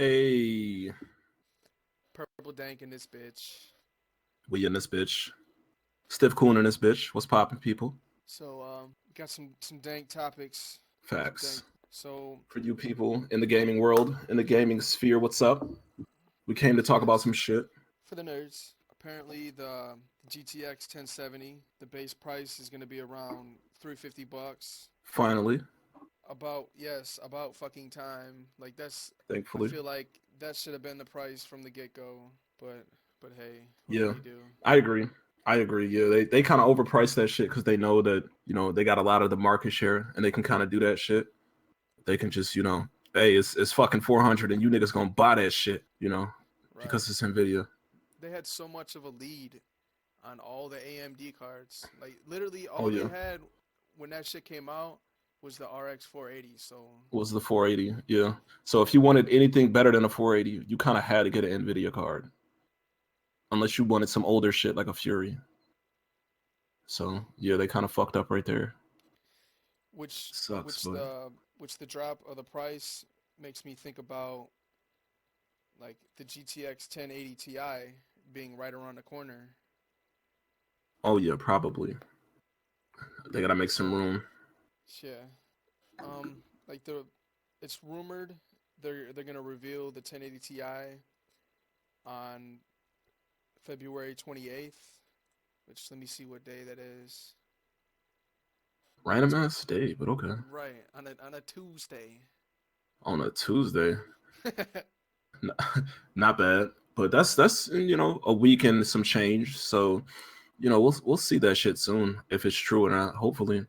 Hey, Purple Dank in this bitch. we in this bitch. Stiff Coon in this bitch. What's poppin', people? Got some dank topics. Some dank. Facts. So For you people in the gaming world, in the gaming sphere, what's up? We came to for talk the about some shit. for the nerds, apparently the GTX 1070, the base price is gonna be around 350 bucks. Finally, About fucking time. Like that's, I thankfully. feel like that should have been the price from the get go. But but hey, what can Yeah, you do? I agree. I agree. Yeah, they kind of overprice that shit because they know that, they got a lot of the market share and they can kind of do that shit. They can just, hey, it's fucking 400 and you niggas gonna buy that shit, Right. because it's Nvidia. They had so much of a lead on all the AMD cards. Like literally Oh, all they yeah. had when that shit came out was the RX 480. So Was the 480. Yeah. So if you wanted anything better than a 480, you kind of had to get an Nvidia card, unless you wanted some older shit like a Fury. So yeah, they kind of fucked up right there. which Sucks, which but the which the drop of the price makes me think about like the GTX 1080 Ti being right around the corner. oh yeah, probably they gotta make some So room. yeah, like the it's rumored they're gonna reveal the 1080 Ti on February 28th. Which let me see what day that is. Random It's ass day, but okay. right on a Tuesday. On a Tuesday, not bad. But that's a week and some change. So we'll see that shit soon if it's true or not. Hopefully,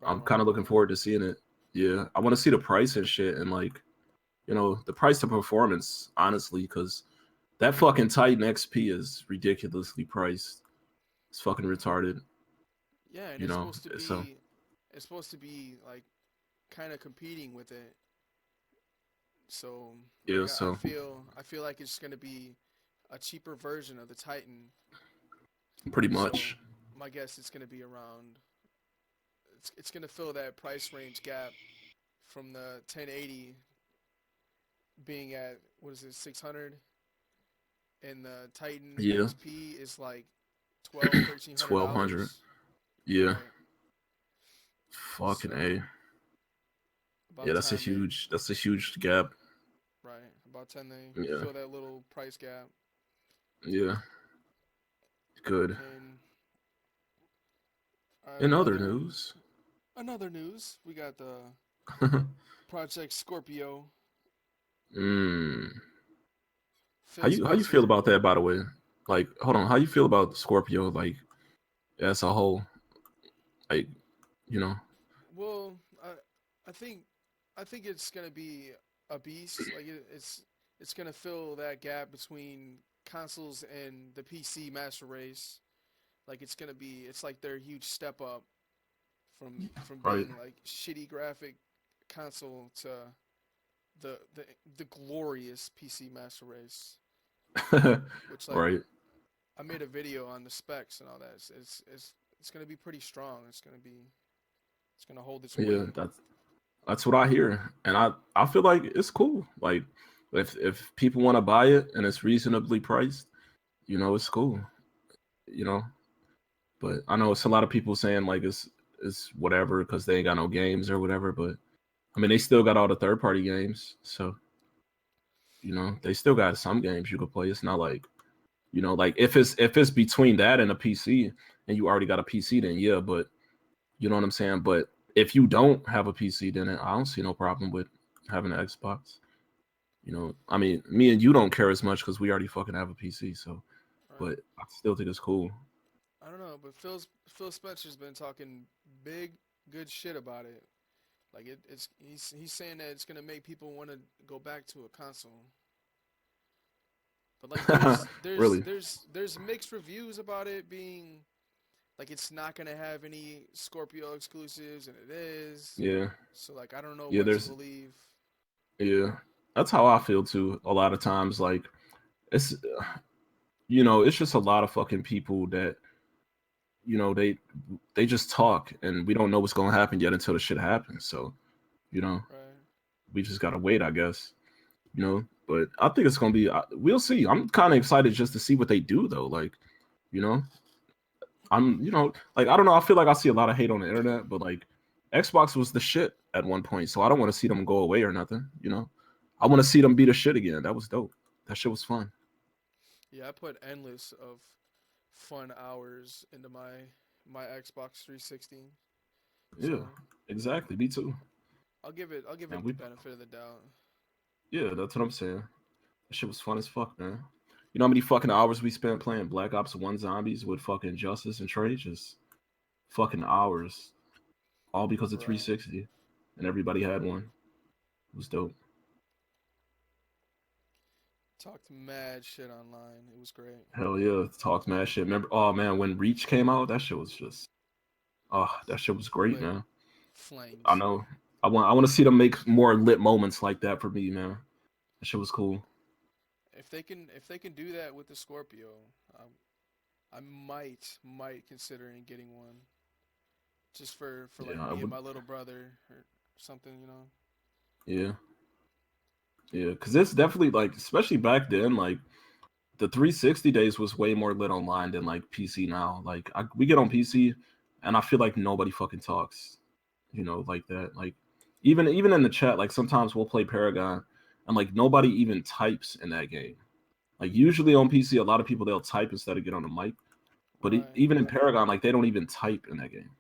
Right I'm around the kind of looking corner. forward to seeing it. Yeah, I want to see the price and shit and like the price to performance, honestly, because that fucking Titan XP is ridiculously priced. It's fucking retarded. Yeah, and You know, so it's supposed to be like kind of competing with it. So yeah, like so I feel like it's gonna be a cheaper version of the Titan. pretty So much. my guess it's gonna be around. It's gonna fill that price range gap from the 1080 being at what is it 600 and the Titan Yeah, XP is like 12 1300 1200. dollars. Yeah, Right. fucking So a. Yeah, about time they that's a huge gap. right about time they Yeah, fill that little price gap. yeah, good. And In other news, another news, we got the Project Scorpio. mm, Phil how you feel Spencer's. about that? By the way, like, hold on, how you feel about Scorpio, like as a whole? Like, you know, Well, I think I think it's gonna be a beast. Like it's gonna fill that gap between consoles and the PC master race. Like it's like their huge step up from right, being like shitty graphic console to the the the glorious PC master race. Which like right. I made a video on the specs and all that. It's gonna be pretty strong. It's gonna hold its Yeah, weight. that's what I hear, and I feel like it's cool. Like, if people want to buy it and it's reasonably priced, it's cool. You know, but I know it's a lot of people saying like it's whatever because they ain't got no games or whatever. But I mean, they still got all the third party games, so they still got some games you could play. It's not like like if it's between that and a PC and you already got a PC, then yeah. But you know what I'm saying. But if you don't have a PC, then I don't see no problem with having an Xbox. I mean, me and you don't care as much because we already fucking have a PC. So, Right. but I still think it's cool. I don't know, but Phil Spencer's been talking big good shit about it. Like he's saying that it's gonna make people want to go back to a console. But like Really? there's mixed reviews about it being like it's not gonna have any Scorpio exclusives and it is. Yeah. So like I don't know Yeah. what to There's believe. yeah. That's how I feel too. A lot of times, like it's it's just a lot of fucking people that you know they they just talk and we don't know what's gonna happen yet until the shit happens. So you know Right. we just gotta wait, I guess. you know. But I think it's gonna be. We'll see. I'm kind of excited just to see what they do, though. Like, you know, like I don't know. I feel like I see a lot of hate on the internet, but like Xbox was the shit at one point, so I don't want to see them go away or nothing. You know, I want to see them be the shit again. That was dope. That shit was fun. Yeah, I put endless of fun hours into my Xbox 360. Yeah, So exactly. Me too. I'll give And it the we, benefit of the doubt. yeah, that's what I'm saying. That shit was fun as fuck, man. You know how many fucking hours we spent playing Black Ops One Zombies with fucking Justice and Trey? Just fucking hours, all because of Right. 360, and everybody had one. It was dope. Talked mad shit online. It was great. Hell yeah, talk mad shit. Remember? Oh man, when Reach came out, that shit was just, oh, that shit was great, Lit man. I flames. know. I want to see them make more lit moments like that for me, man. That shit was cool. If they can do that with the Scorpio, I might consider in getting one just for Yeah, like I me and would. my little brother or something, Yeah, yeah, because it's definitely like, especially back then, like the 360 days was way more lit online than like PC now. Like we get on PC, and I feel like nobody fucking talks, like that. Like even in the chat, like sometimes we'll play Paragon, and like nobody even types in that game. Like usually on PC, a lot of people they'll type instead of get on the mic. But Right. even in Paragon, like they don't even type in that game.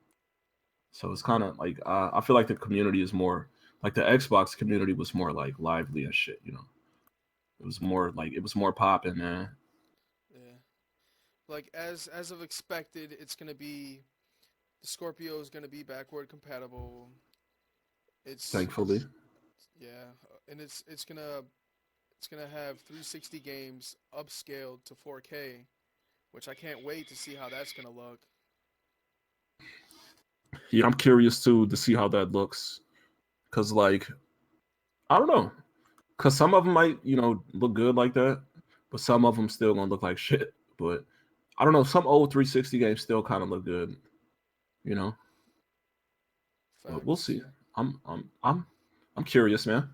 So it's kind of like I feel like the community is more like the Xbox community was more like lively and shit. It was more like it was more popping, man. Yeah. Like as of expected, it's gonna be the Scorpio is gonna be backward compatible. Thankfully, It's yeah, and it's gonna have 360 games upscaled to 4K, which I can't wait to see how that's gonna look. yeah, I'm curious too to see how that looks. Cause like I don't know, cause some of them might look good like that, but some of them still gonna look like shit. But I don't know, some old 360 games still kind of look good, you know. But we'll Facts. see. I'm curious, man.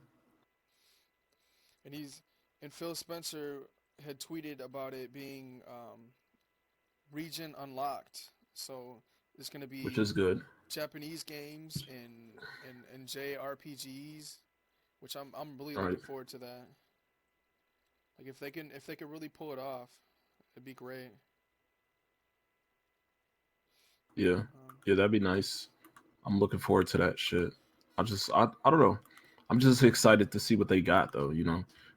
And he's and Phil Spencer had tweeted about it being region unlocked. So it's gonna Which be is good. Japanese games and JRPGs, which I'm really All right. looking forward to that. Like if they could really pull it off, it'd be great. Yeah. Um, Yeah, that'd be nice. I'm looking forward to that shit. I don't know. I'm just excited to see what they got though.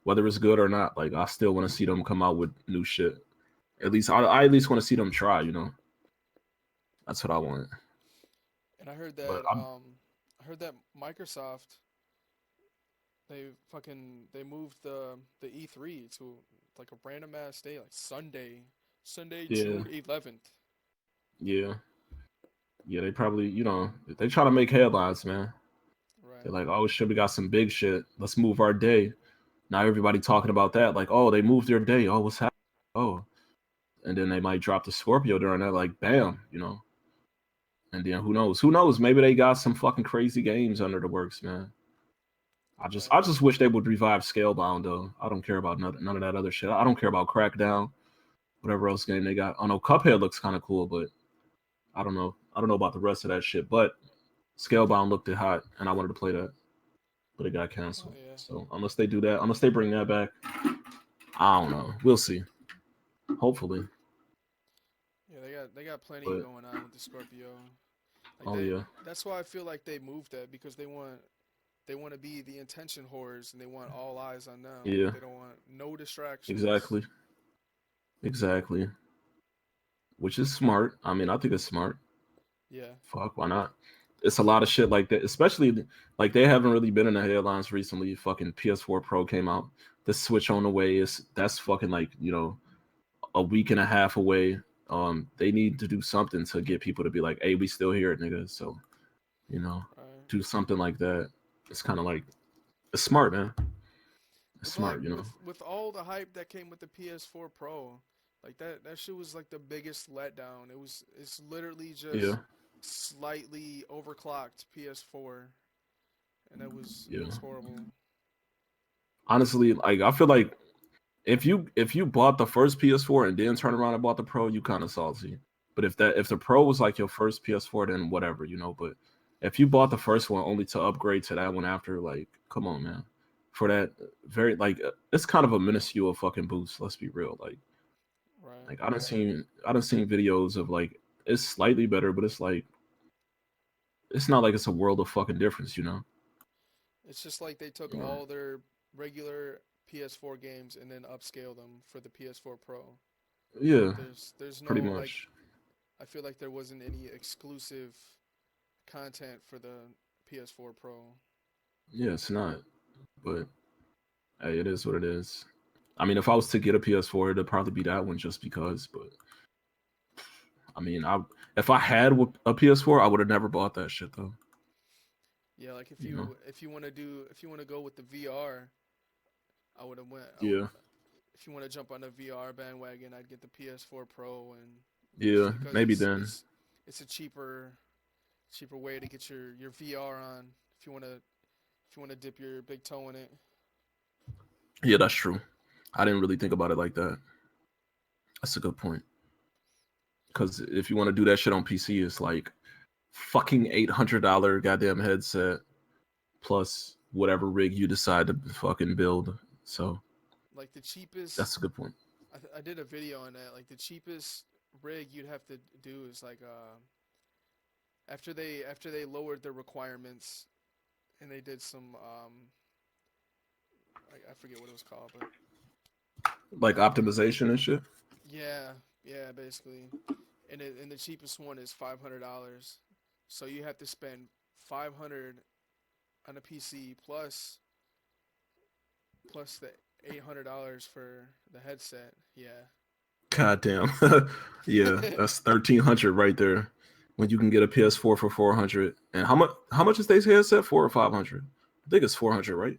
Whether it's good or not. Like I still want to see them come out with new shit. At least I at least want to see them try. That's what I want. and But I'm I heard that Microsoft they moved the E3 to like a random ass day, like Sunday yeah, June 11th. yeah. Yeah, they probably, they try to make headlines, man. They're Right. like, oh shit, we got some big shit. Let's move our day. Now everybody talking about that, like, oh, they moved their day. Oh, what's happening? Oh, and then they might drop the Scorpio during that, like, bam. And then who knows? Who knows? Maybe they got some fucking crazy games under the works, man. I Right. just wish they would revive Scalebound though. I don't care about none of that other shit. I don't care about Crackdown, whatever else game they got. I know Cuphead looks kind of cool, but I don't know. I don't know about the rest of that shit. But Scalebound looked it hot, and I wanted to play that, but it got Oh canceled. yeah. So unless they do that, unless they bring that back, I don't know. We'll see. Hopefully, Yeah, they got plenty but going on with the Scorpio. Like oh yeah, that's why I feel like they moved that because they want to be the attention whores and they want all eyes on them. yeah, They don't want no distractions. exactly, exactly. Which is smart. I mean, I think it's smart. Yeah. Fuck, why not? It's a lot of shit like that, especially like they haven't really been in the headlines recently. Fucking PS4 Pro came out. The Switch on the way is that's fucking like a week and a half away. They need to do something to get people to be like, "Hey, we still here, nigga." So you know, Right. do something like that. It's kind of like it's smart, man. It's Cause like smart. with all the hype that came with the PS4 Pro, like that shit was like the biggest letdown. It's literally just Yeah, slightly overclocked PS4, and it yeah. was horrible. honestly, like I feel like if you bought the first PS4 and then turn around and bought the Pro, you kind of salty. But if the Pro was like your first PS4, then whatever, you know. But if you bought the first one only to upgrade to that one after, like, come on, man. For that very like it's kind of a minuscule fucking boost. Let's be real. Right. Like I done seen videos of like it's slightly better, but it's like it's not like it's a world of fucking difference, you know. It's just like they took Yeah, all their regular PS4 games and then upscaled them for the PS4 Pro. yeah, There's pretty no like much. I feel like there wasn't any exclusive content for the PS4 Pro. Yeah, it's not. But hey, it is what it is. I mean, if I was to get a PS4, it'd probably be that one just because. But I mean, I if I had a PS4, I would have never bought that shit though. Yeah, like You know? if you want to go with the VR, I would have went. Yeah, If you want to jump on the VR bandwagon, I'd get the PS4 Pro, and just yeah, because maybe then. it's a cheaper way to get your VR on. If you want to dip your big toe in it. Yeah, that's true. I didn't really think about it like that. That's a good point. Because if you want to do that shit on PC, it's like fucking $800 goddamn headset plus whatever rig you decide to fucking build. So Like the cheapest, that's a good point. I did a video on that. Like the cheapest rig you'd have to do is like after they lowered their requirements and they did some I forget what it was called, but Like optimization and shit. yeah, yeah, basically. And the cheapest one is $500. So you have to spend 500 on a PC plus the $800 for the headset. Yeah. God damn. Yeah, that's 1,300 right there. When you can get a PS4 for 400. And how much is they headset for or 500? I think it's 400, right?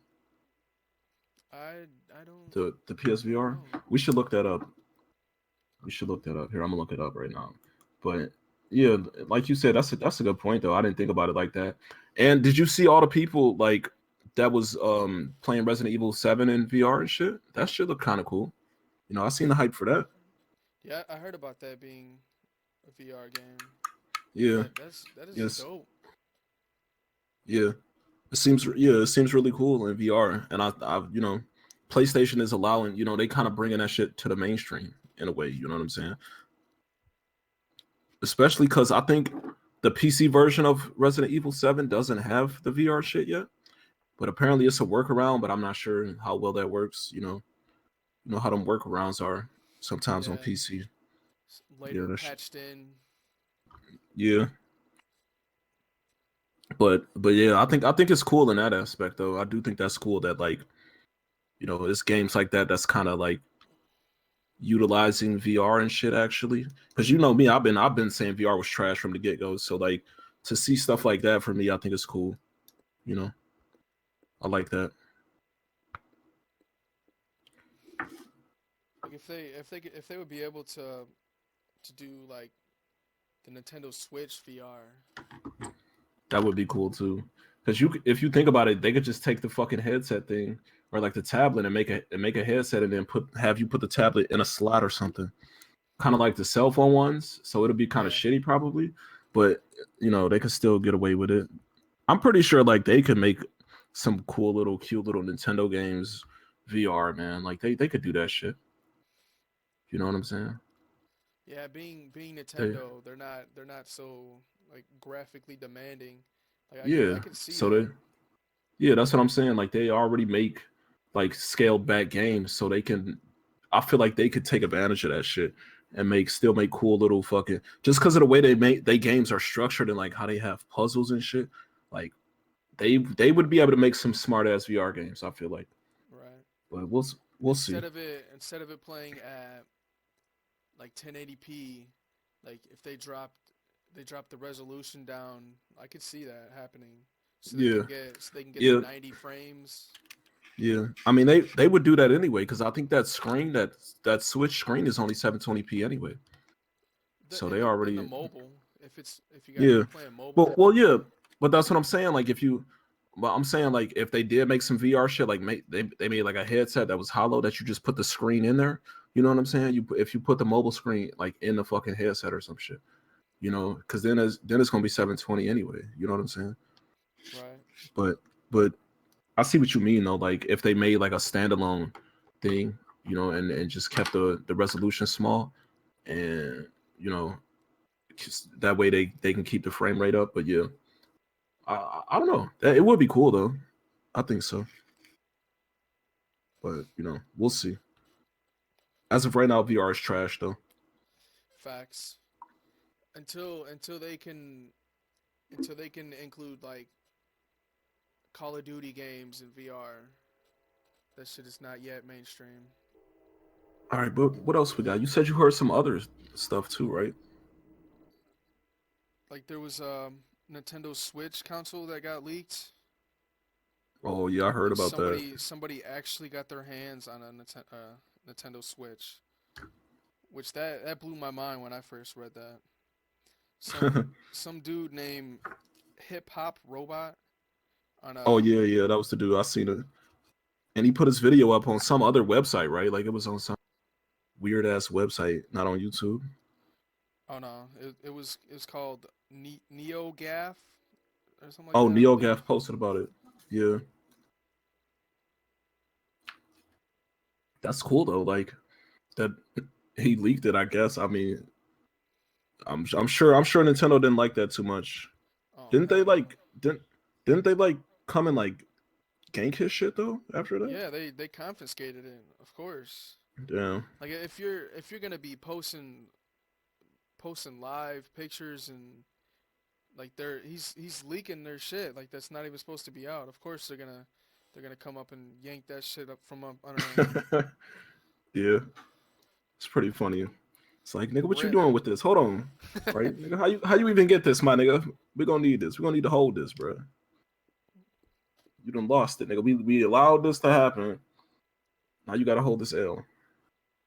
I don't The I don't PSVR. know. We should look that up. We should look that up. Here, I'm gonna look it up right now. But yeah, like you said, that's a good point though. I didn't think about it like that. And did you see all the people like that was playing Resident Evil 7 in VR and shit? That shit looked kind of cool. You know, I seen the hype for that. Yeah, I heard about that being a VR game. Yeah. That is Yes. dope. Yeah. It seems really cool in VR. And PlayStation is allowing, they kind of bringing that shit to the mainstream in a way, you know what I'm saying? Especially because I think the PC version of Resident Evil 7 doesn't have the VR shit yet. But apparently it's a workaround, but I'm not sure how well that works, You know how them workarounds are sometimes on Yeah, PC. Yeah, later patched in. yeah. But yeah, I think it's cool in that aspect though. I do think that's cool that like, it's games like that that's kind of like utilizing VR and shit actually. Because you know me, I've been saying VR was trash from the get go. So like to see stuff like that for me, I think it's cool. You know, I like that. Like if they would be able to do like the Nintendo Switch VR. That would be cool too. Because if you think about it, they could just take the fucking headset thing or like the tablet and make a headset and then have you put the tablet in a slot or something, kind of like the cell phone ones. So it'll be kind of Yeah, shitty probably, but they could still get away with it. I'm pretty sure like they could make some cool little cute little Nintendo games VR, man. Like they could do that shit. You know what I'm saying? yeah. Being They Nintendo, they're not so like graphically demanding. Like yeah. I could see So that. yeah, that's what I'm saying. Like they already make like scaled back games, so they can. I feel like they could take advantage of that shit and still make cool little fucking just because of the way they games are structured and like how they have puzzles and shit. Like they would be able to make some smart ass VR games. I feel like, Right. but we'll see. Instead of it playing at like 1080p, like if they dropped the resolution down, I could see that happening. Yeah, So they can get the yeah, 90 frames. yeah. I mean they would do that anyway because I think that Switch screen is only 720p anyway. So they In the already mobile, if yeah. you're playing mobile. Well, yeah. But that's what I'm saying. Like if you But I'm saying like if they did make some VR shit, like they made like a headset that was hollow that you just put the screen in there. You know what I'm saying? If you put the mobile screen like in the fucking headset or some shit, you know, because then it's gonna be 720 anyway. You know what I'm saying? Right. But I see what you mean though. Like if they made like a standalone thing, you know, and just kept the resolution small, and you know, that way they can keep the frame rate up. But yeah, I don't know. It would be cool though. I think so. But you know, we'll see. As of right now, VR is trash though. Facts. Until they can include like Call of Duty games in VR, that shit is not yet mainstream. All right, but what else we got? You said you heard some other stuff too, right? Like there was a Nintendo Switch console that got leaked. Oh yeah, I heard Like about that. somebody actually got their hands on a Nintendo Switch, which that blew my mind when I first read that. Some dude named Hip Hop Robot on Oh a yeah, yeah, that was the dude. I seen it, and he put his video up on some other website, right? Like it was on some weird ass website, not on YouTube. oh no, it was called NeoGaf or something like Oh, that, I believe. NeoGaf posted about it. Yeah, that's cool though. Like that he leaked it. I guess. I mean, I'm sure Nintendo didn't like that too much. Oh Didn't they hell no. like didn't they like come and like gank his shit though after that? Yeah, they confiscated it, of course. Damn, Like if you're gonna be posting live pictures and like he's leaking their shit like that's not even supposed to be out. Of course they're gonna come up and yank that shit up from up under him. yeah, it's pretty funny. It's like nigga, what you Rent. doing with this? Hold on, right? Nigga, how you even get this, my nigga? We gonna need this. We gonna need to hold this, bro. You done lost it, nigga. We allowed this to happen. Now you gotta hold this L.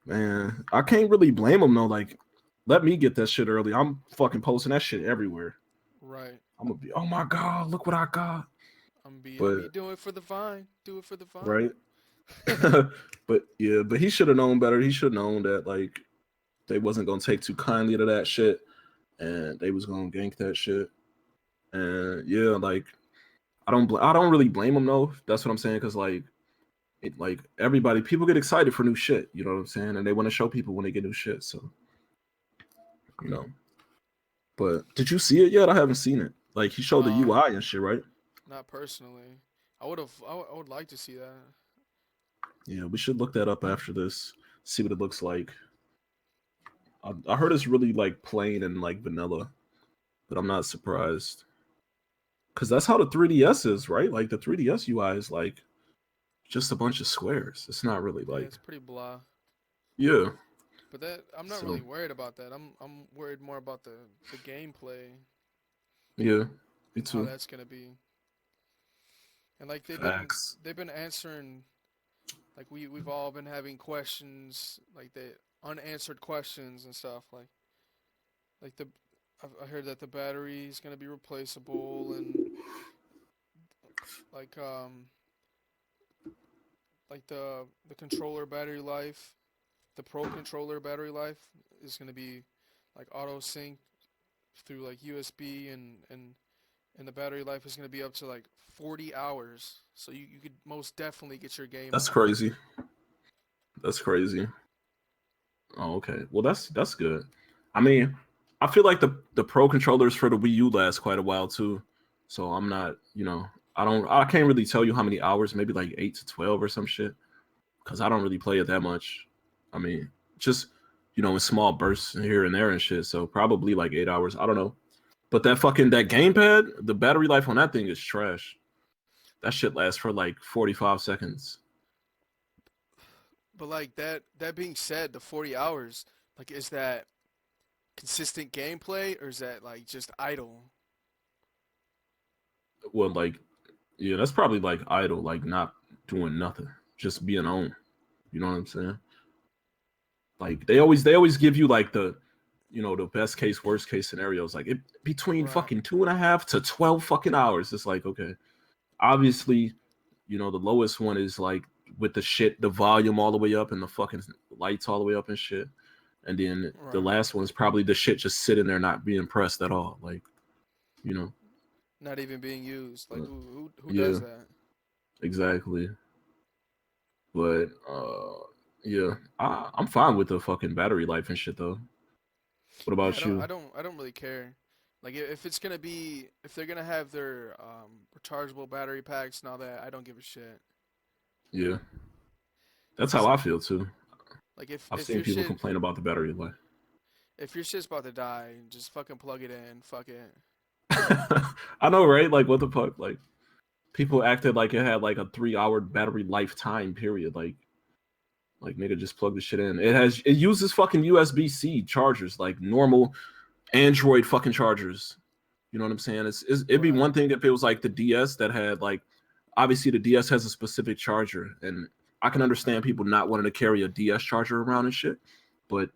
Man, I can't really blame him though. Like, let me get that shit early. I'm fucking posting that shit everywhere. Right. I'm gonna be, oh my god, look what I got. I'm be But doing it for the vine. Do it for the vine. right, but yeah, but he should have known better. He should have known that like they wasn't gonna take too kindly to that shit, and they was gonna gank that shit. And yeah, like I don't really blame him though. That's what I'm saying, because like everybody, people get excited for new shit. You know what I'm saying, and they want to show people when they get new shit. So you know. But did you see it yet? I haven't seen it. Like he showed the Nah, UI and shit, right? not personally. I would like to see that. Yeah, we should look that up after this. See what it looks like. I heard it's really like plain and like vanilla, but I'm not surprised because that's how the 3DS is, right? Like the 3DS UI is like just a bunch of squares. It's not really Yeah, like it's pretty blah. yeah. But that I'm not So really worried about that. I'm worried more about the gameplay yeah, me and how too. that's gonna be. And like Facts. they've been answering like we've all been having questions like the unanswered questions and stuff like I heard that the battery is gonna be replaceable and like like the controller battery life, the Pro controller battery life is gonna be like auto sync through like USB and the battery life is gonna be up to like 40 hours. So you could most definitely get your game That's on. crazy. That's crazy. Oh, okay. Well, that's good. I mean, I feel like the pro controllers for the Wii U last quite a while too. So I'm not, I can't really tell you how many hours, maybe like 8 to 12 or some shit, cuz I don't really play it that much. I mean, just in small bursts here and there and shit. So probably like 8 hours. I don't know. But that gamepad, the battery life on that thing is trash. That shit lasts for like 45 seconds. But like that being said, the 40 hours, like is that consistent gameplay or is that like just idle? Well, like yeah, that's probably like idle, like not doing nothing, just being on. You know what I'm saying? Like they always give you like the best case, worst case scenarios. Like it between Right. fucking 2.5 to 12 fucking hours. It's like okay, obviously, you know, the lowest one is like with the volume all the way up and the fucking lights all the way up and shit. And then the Right. last one's probably the shit just sitting there not being pressed at all. Like, you know, Not even being used. Like but who yeah, does that? exactly. But yeah, I'm fine with the fucking battery life and shit though. What Yeah, about you? I don't really care. Like if it's gonna be if they're gonna have their rechargeable battery packs and all that, I don't give a shit. Yeah, that's how Cause I feel too. like I've if seen your people shit complain about the battery life. if your shit's about to die, just fucking plug it in. Fuck it. I know, right? Like, what the fuck? Like, people acted like it had like a 3 hour battery lifetime period. Like nigga, just plug the shit in. It uses fucking USB-C chargers, like normal Android fucking chargers. You know what I'm saying? It'd be Right. one thing if it was like the DS that had like, obviously the DS has a specific charger, and I can understand people not wanting to carry a DS charger around and shit, but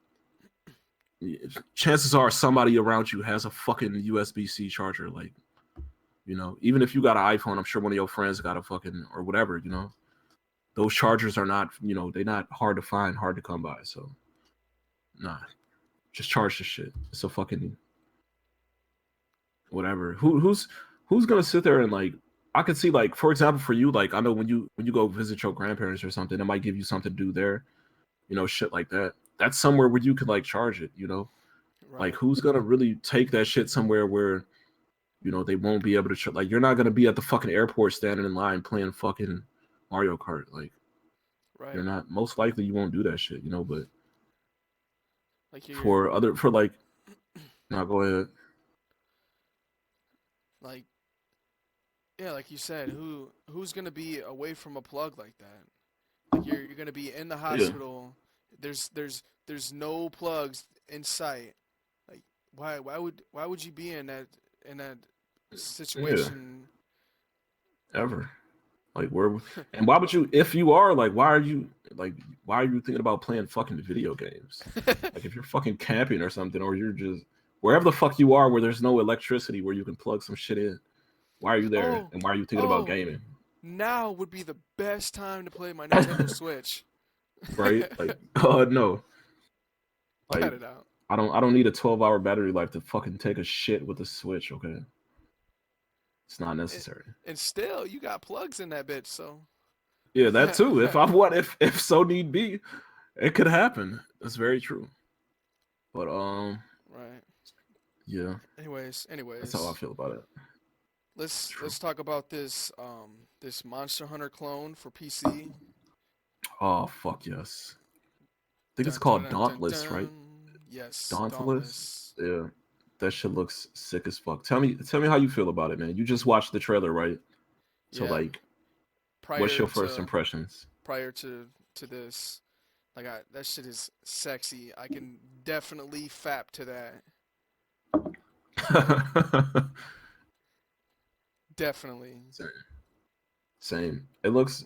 chances are somebody around you has a fucking USB-C charger. Like, you know, even if you got an iPhone, I'm sure one of your friends got a fucking or whatever. You know, those chargers are not, you know, they're not hard to find, hard to come by. So nah, just charge the shit. It's a fucking whatever. Who's gonna sit there and like, I could see like, for example, for you, like I know when you go visit your grandparents or something, it might give you something to do there, you know, shit like that. That's somewhere where you could like charge it, you know. Like Right. who's gonna really take that shit somewhere where, you know, they won't be able to like you're not gonna be at the fucking airport standing in line playing fucking Mario Kart. Like you're Right. not, most likely you won't do that shit, you know, but Like you're for like, now go ahead. like yeah, like you said, who's gonna be away from a plug like that? Like you're gonna be in the Yeah. hospital. There's no plugs in sight. Like why would you be in that Yeah. situation? Ever. Like where, and why would you, if you are like, why are you thinking about playing fucking video games? Like if you're fucking camping or something, or you're just wherever the fuck you are where there's no electricity where you can plug some shit in. Why are you there? oh And why are you thinking about oh, gaming? now would be the best time to play my Nintendo Switch. Right? Like, no. Cut Like it out. I don't need a 12-hour battery life to fucking take a shit with a switch, okay? It's not And, necessary. and still, you got plugs in that bitch, so Yeah, that too. If I want, if so need be, it could happen. That's very true. But right. yeah, that's how I Anyways, feel about it. True. let's talk about this Monster Hunter clone for PC. Oh fuck yes. I think it's Dun dun called dun dun Dauntless, right? dun. Yes, Dauntless. Dauntless. Yeah, that shit looks sick as fuck. Tell me how you feel about it, man. You just watched the trailer, right? So Yeah. like, what's Prior your first to impressions? prior to this, like that shit is sexy. I can definitely fap to that. Definitely. Same. Same. It looks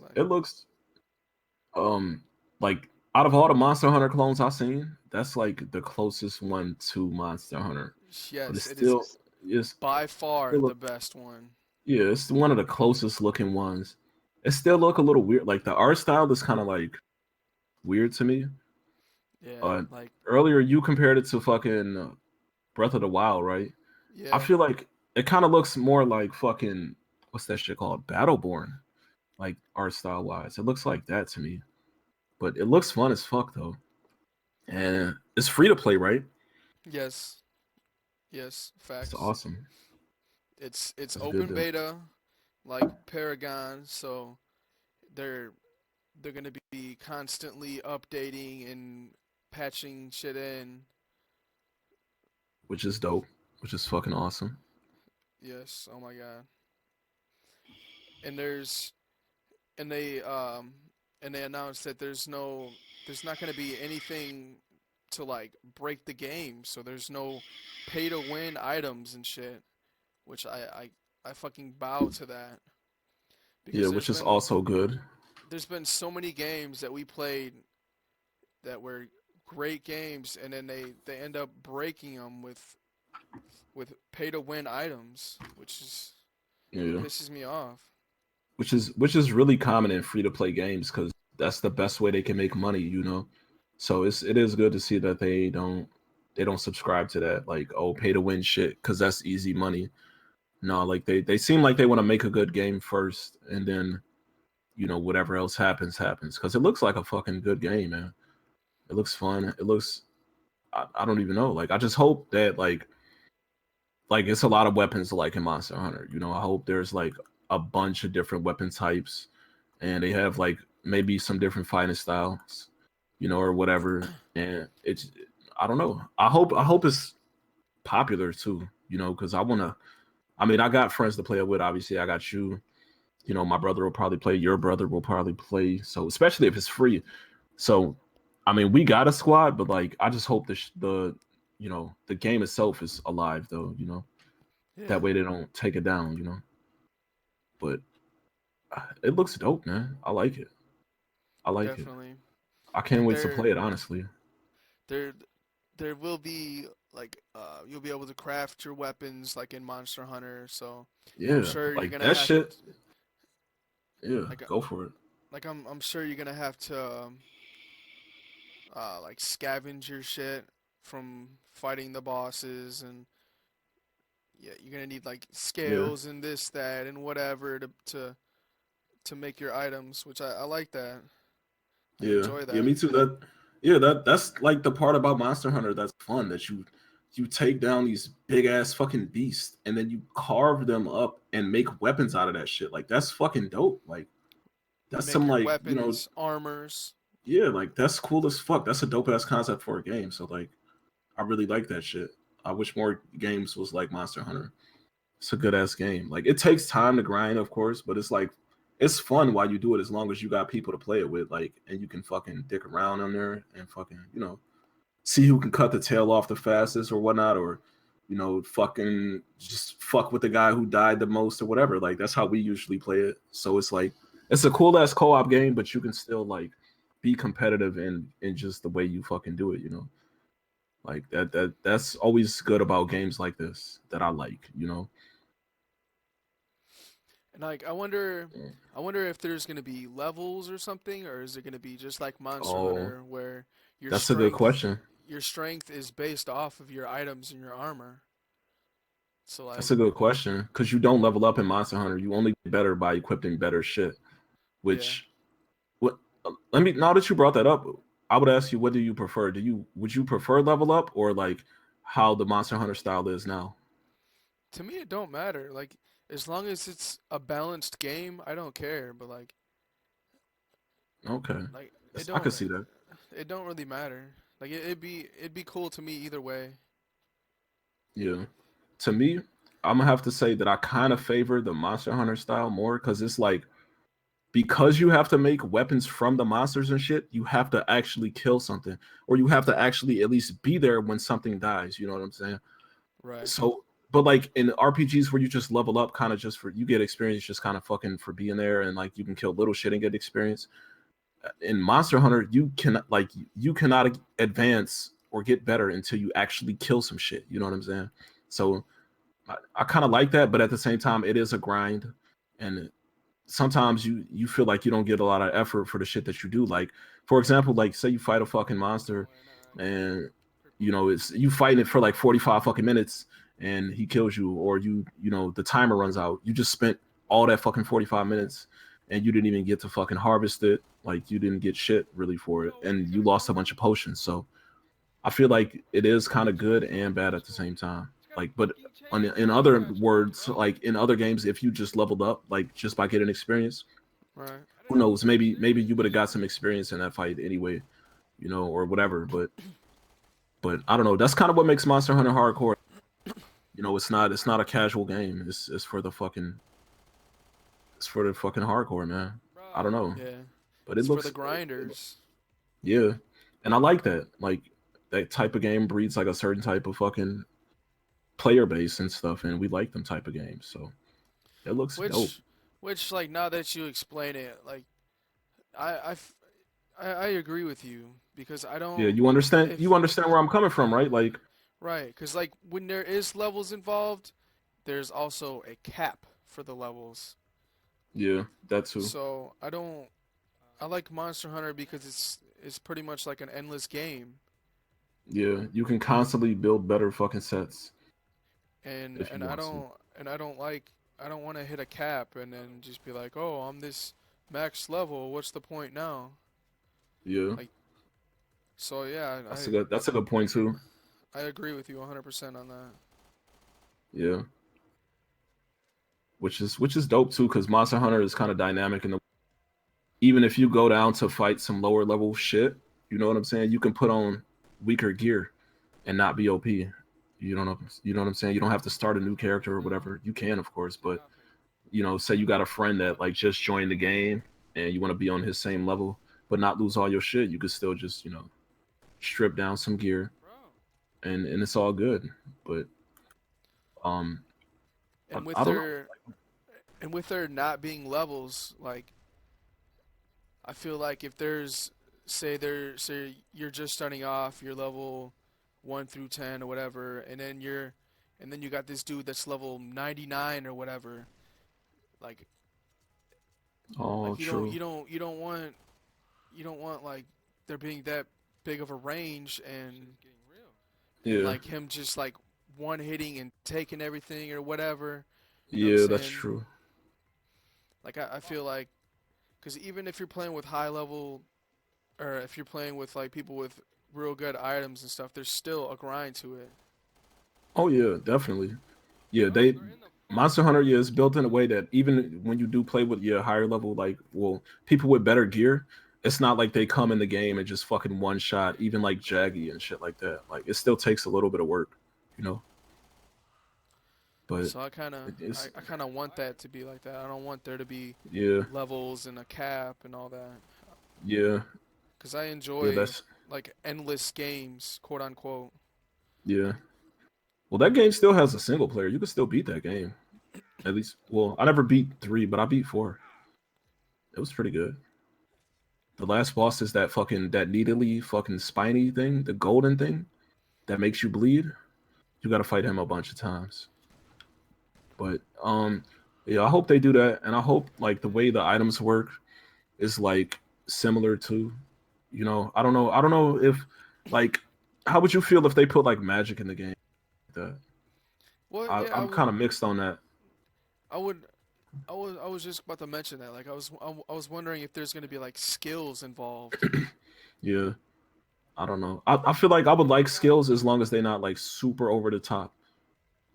um like out of all the Monster Hunter clones I've seen, that's like the closest one to Monster Hunter. But Yes, it is it's by far still the look, best one. yeah, it's one of the closest looking ones. It still look a little weird. Like the art style is kind of like weird to me. Yeah, Uh, like Earlier you compared it to fucking Breath of the Wild, right? I yeah, feel like it kind of looks more like fucking what's that shit called? Battleborn, like art style wise. It looks like that to me. But it looks fun as fuck though. And it's free to play, right? yes, yes, It's facts. awesome. It's It's good open to beta, like Paragon, so they're they're gonna be constantly updating and patching shit in. which is dope, which is fucking awesome. Yes, oh my god. And there's and they um and they announced that there's not gonna be anything to like break the game, so there's no pay to win items and shit, which I fucking bow to that Yeah, because which is also good. there's been so many games that we played that were great games, and then they end up breaking them with pay to win items, which is Yeah. pisses me off. which is really common in free to play games because that's the best way they can make money, you know. So it is good to see that they don't subscribe to that like, oh, pay to win shit because that's easy money. No, like they seem like they want to make a good game first, and then whatever else happens because it looks like a fucking good game, man. It looks fun. It looks I don't even know. Like I just hope that like it's a lot of weapons like in Monster Hunter. I hope there's like a bunch of different weapon types, and they have like maybe some different fighting styles, or whatever. And it's I don't know. I hope it's popular too. Because I wanna. I mean, I got friends to play it with. Obviously, I got you. My brother will probably play. Your brother will probably play. So especially if it's free. So, I mean, we got a squad, but like, I just hope the game itself is alive though. That Yeah, way they don't take it down. But it looks dope, man. I like it. I like it. definitely. I can't And wait to play it. Honestly. there there will be like you'll be able to craft your weapons like in Monster Hunter. So I'm Yeah, sure you're like gonna that have shit. Yeah, like go for it. I'm sure you're gonna have to like scavenge your shit from fighting the bosses, and yeah, you're gonna need like Yeah, scales and this that and whatever to make your items, which I like that. I yeah, enjoy yeah. that. Me too. Yeah, that's like the part about Monster Hunter that's fun. That you take down these big ass fucking beasts and then you carve them up and make weapons out of that shit. Like that's fucking dope. Like You that's make some your like weapons, armors. yeah, like that's cool as fuck. That's a dope ass concept for a game. So like I really like that shit. I wish more games was like Monster Hunter. It's a good ass game. Like it takes time to grind, of course, but it's like it's fun while you do it as long as you got people to play it with, like, and you can fucking dick around on there and fucking, see who can cut the tail off the fastest or whatnot, or fucking just fuck with the guy who died the most or whatever. Like that's how we usually play it. So it's like it's a cool ass co-op game, but you can still like be competitive in just the way you fucking do it. Like that's always good about games like this that I like. And like I wonder if there's gonna be levels or something, or is it gonna be just like Monster Oh, Hunter where your that's a good strength question. your strength is based off of your items and your armor. So That's like a good question because you don't level up in Monster Hunter. You only get better by equipping better shit. yeah. Which, what? Let me now that you brought that up, I would ask you, what do you prefer? Would you prefer level up or like how the Monster Hunter style is now? To me it don't matter. Like as long as it's a balanced game, I don't care. But Okay, like I can see that. it don't really matter. Like it'd be cool to me either way. Yeah, to me, I'm gonna have to say that I kind of favor the Monster Hunter style more because it's like because you have to make weapons from the monsters and shit, you have to actually kill something, or you have to actually at least be there when something dies. You know what I'm saying? Right. So, but like in RPGs where you just level up, kind of just for you get experience, just kind of fucking for being there, and like you can kill little shit and get experience. In Monster Hunter, you cannot you cannot advance or get better until you actually kill some shit. You know what I'm saying? So I kind of like that, but at the same time, it is a grind, and sometimes you feel like you don't get a lot of effort for the shit that you do. Like, for example, like say you fight a fucking monster and it's you fighting it for like 45 fucking minutes and he kills you, or the timer runs out. You just spent all that fucking 45 minutes and you didn't even get to fucking harvest it. Like you didn't get shit really for it and you lost a bunch of potions. So I feel like it is kind of good and bad at the same time. Like, but in other words, like in other games, if you just leveled up, like just by getting experience, Right. who knows? Maybe you would have got some experience in that fight anyway, or whatever. But I don't know. That's kind of what makes Monster Hunter hardcore. It's not a casual game. It's for the fucking hardcore, man. I don't know, Yeah. but it It's for the looks grinders. yeah, and I like that. Like that type of game breeds like a certain type of fucking player base and stuff, and we like them type of games. So it looks dope. Which like now that you explain it, like I I f- I agree with you because I Yeah, don't you understand. You if understand where I'm coming from, right? Like, right, because like when there is levels involved, there's also a cap for the levels. Yeah, that too. So I don't. I like Monster Hunter because it's pretty much like an endless game, Yeah, you can constantly build better fucking sets and if you and I want to. don't and I don't like I don't want to hit a cap and then just be like, oh, I'm this max level. What's the point now? Yeah, Like, so yeah, that's a good point too. I agree with you 100% on that. Yeah, which is dope too because Monster Hunter is kind of dynamic in the even if you go down to fight some lower level shit, you know what I'm saying? You can put on weaker gear and not be OP. You know what I'm saying? You don't have to start a new character or whatever. You can, of course, but say you got a friend that like just joined the game and you want to be on his same level, but not lose all your shit. You could still just strip down some gear and it's all good. But um, And with I don't know. their and with there not being levels, like I feel like if there's say you're just starting off, you're level 1 through 10 or whatever, and then you got this dude that's level 99 or whatever. Like Oh, true. you don't want like there being that big of a range and Yeah, like him just like one hitting and taking everything or whatever. You know what I'm yeah, that's saying? true. Like I feel like because even if you're playing with high level or if you're playing with like people with real good items and stuff, there's still a grind to it. Oh yeah, definitely. Yeah, they Monster Hunter, yeah, is built in a way that even when you do play with your higher level, like people with better gear, it's not like they come in the game and just fucking one shot, even like Jaggy and shit like that. Like it still takes a little bit of work, you know. But So it's I kind of want that to be like that. I don't want there to be yeah, levels and a cap and all that. yeah, Cuz I yeah, enjoy that's like endless games, quote unquote. yeah. Well, that game still has a single player. You can still beat that game. At least, well, I never beat 3, but I beat 4. It was pretty good. The last boss is that needly fucking spiny thing, the golden thing that makes you bleed. You got to fight him a bunch of times. But yeah, I hope they do that, and I hope like the way the items work is like similar to, I don't know if like how would you feel if they put like magic in the game like that? Well, yeah, I'm kind of mixed on that. I would, I was just about to mention that. Like, I was wondering if there's gonna be like skills involved. Yeah, I don't know. I feel like I would like skills as long as they're not like super over the top.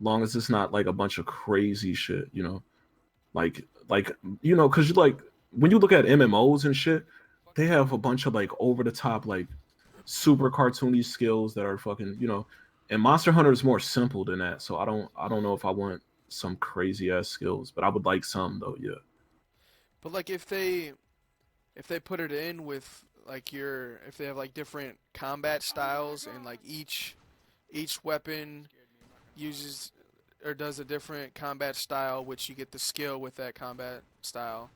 Long as it's not like a bunch of crazy shit, like because you like when you look at MMOs and shit, they have a bunch of like over the top like super cartoony skills that are fucking and Monster Hunter is more simple than that. So I don't know if I want some crazy ass skills, but I would like some though. Yeah, But like if they put it in with like your if they have like different combat styles and like each weapon uses or does a different combat style, which you get the skill with that combat style.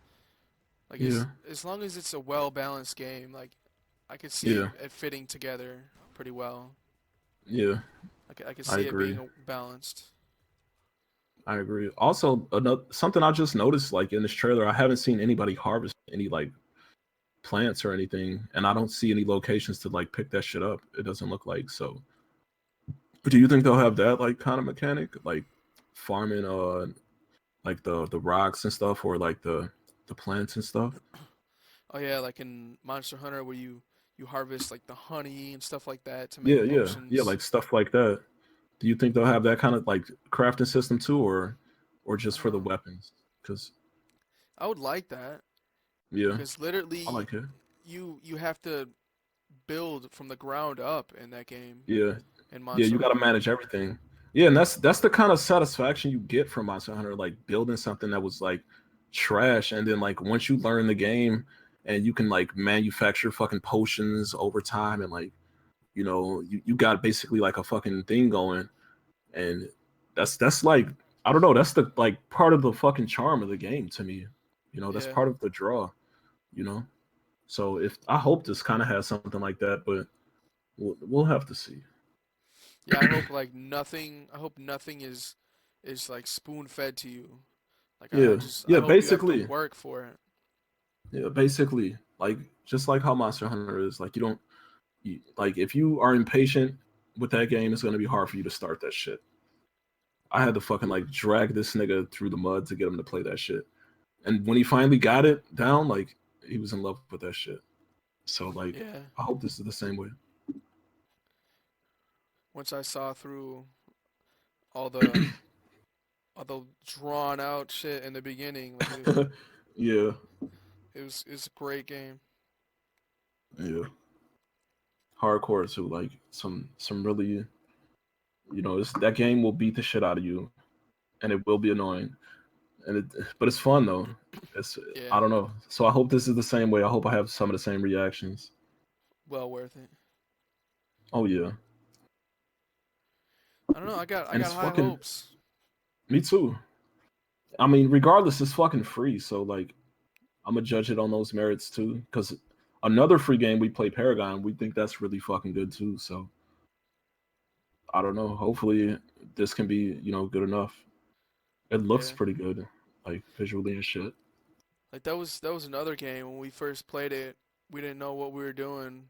Like yeah, as long as it's a well balanced game, like I could see yeah, it fitting together pretty well. yeah. I could I see it agree. being balanced. I agree. Also, another something I just noticed, like in this trailer, I haven't seen anybody harvest any like plants or anything, and I don't see any locations to like pick that shit up. It doesn't look like so. Do you think they'll have that like kind of mechanic, like farming, like the rocks and stuff, or like the plants and stuff? Oh yeah, like in Monster Hunter where you harvest like the honey and stuff like that to Yeah, make yeah, yeah, potions. like stuff like that. Do you think they'll have that kind of like crafting system too, or just for the Um, weapons? Because I would like that yeah, because I literally like it. you have to build from the ground up in that game Yeah, in yeah, Monster you got to Hunter. manage everything. Yeah, and that's the kind of satisfaction you get from Monster Hunter, like building something that was like trash, and then like once you learn the game and you can like manufacture fucking potions over time, and like you got basically like a fucking thing going, and that's like I don't know, that's the like part of the fucking charm of the game to me. That's Yeah. part of the draw. You know, so if I hope this kind of has something like that, but we'll have to see. Yeah, I hope like nothing I hope nothing is like spoon fed to you. Like Yeah, I yeah, hope you have to basically, work for it. yeah, basically, like just like how Monster Hunter is, like you don't, like if you are impatient with that game, it's gonna be hard for you to start that shit. I had to fucking like drag this nigga through the mud to get him to play that shit, and when he finally got it down, like he was in love with that shit. So like, Yeah. I hope this is the same way. Once I saw through all the all the drawn out shit in the beginning, like Yeah, it was a great game. yeah, hardcore too. Like some really, that game will beat the shit out of you, and it will be annoying, but it's fun though. It's Yeah. I don't know. So I hope this is the same way. I hope I have some of the same reactions. Well worth it. Oh yeah, I don't know. I and got it's high fucking hopes. me too. I mean, regardless, it's fucking free. So like, I'm gonna judge it on those merits too. Because another free game we play, Paragon, we think that's really fucking good too. So I don't know. Hopefully, this can be good enough. It looks Yeah. pretty good, like visually and shit. Like that was another game when we first played it. We didn't know what we were doing.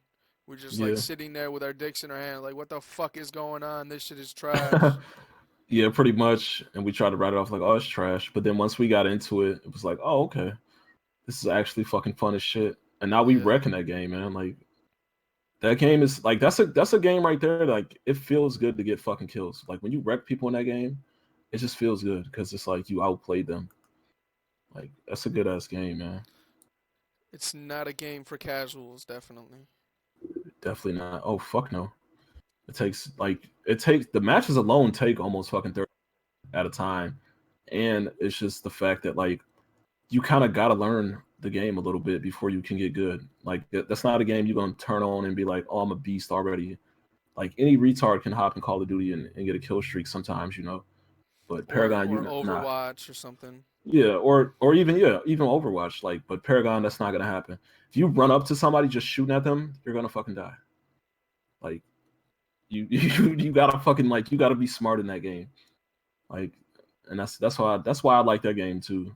We're just like Yeah. sitting there with our dicks in our hand, like what the fuck is going on? This shit is trash. Yeah, pretty much. And we tried to write it off like, oh, it's trash. But then once we got into it, it was like, oh, okay, this is actually fucking fun as shit. And now we Yeah. wrecking that game, man. Like that game is like that's a game right there. Like it feels good to get fucking kills. Like when you wreck people in that game, it just feels good because it's like you outplayed them. Like that's a good ass game, man. It's not a game for casuals, definitely. Definitely not. Oh fuck no. It takes the matches alone take almost fucking 30 at a time, and it's just the fact that like you kind of got to learn the game a little bit before you can get good. Like that's not a game you're gonna turn on and be like, oh, I'm a beast already. Like any retard can hop in Call of Duty and get a kill streak sometimes. But Paragon, Or nah, Overwatch or something. yeah, or even Overwatch. Like, but Paragon, that's not gonna happen. If you run up to somebody just shooting at them, you're gonna fucking die. Like you gotta fucking like you gotta be smart in that game. Like, and that's why I like that game too.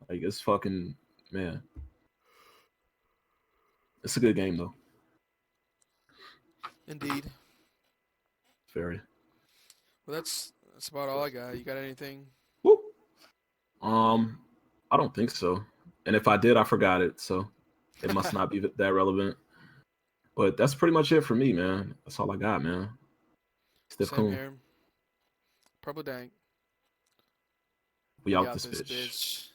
Like it's fucking man, it's a good game though. Indeed. Very. Well, that's about all I got. You got anything? Whoop. Um, I don't think so. And if I did, I forgot it. So it must not be that relevant. But that's pretty much it for me, man. That's all I got, man. Stiff Same Coon. here. Purple Dank. We We out out this this bitch. bitch.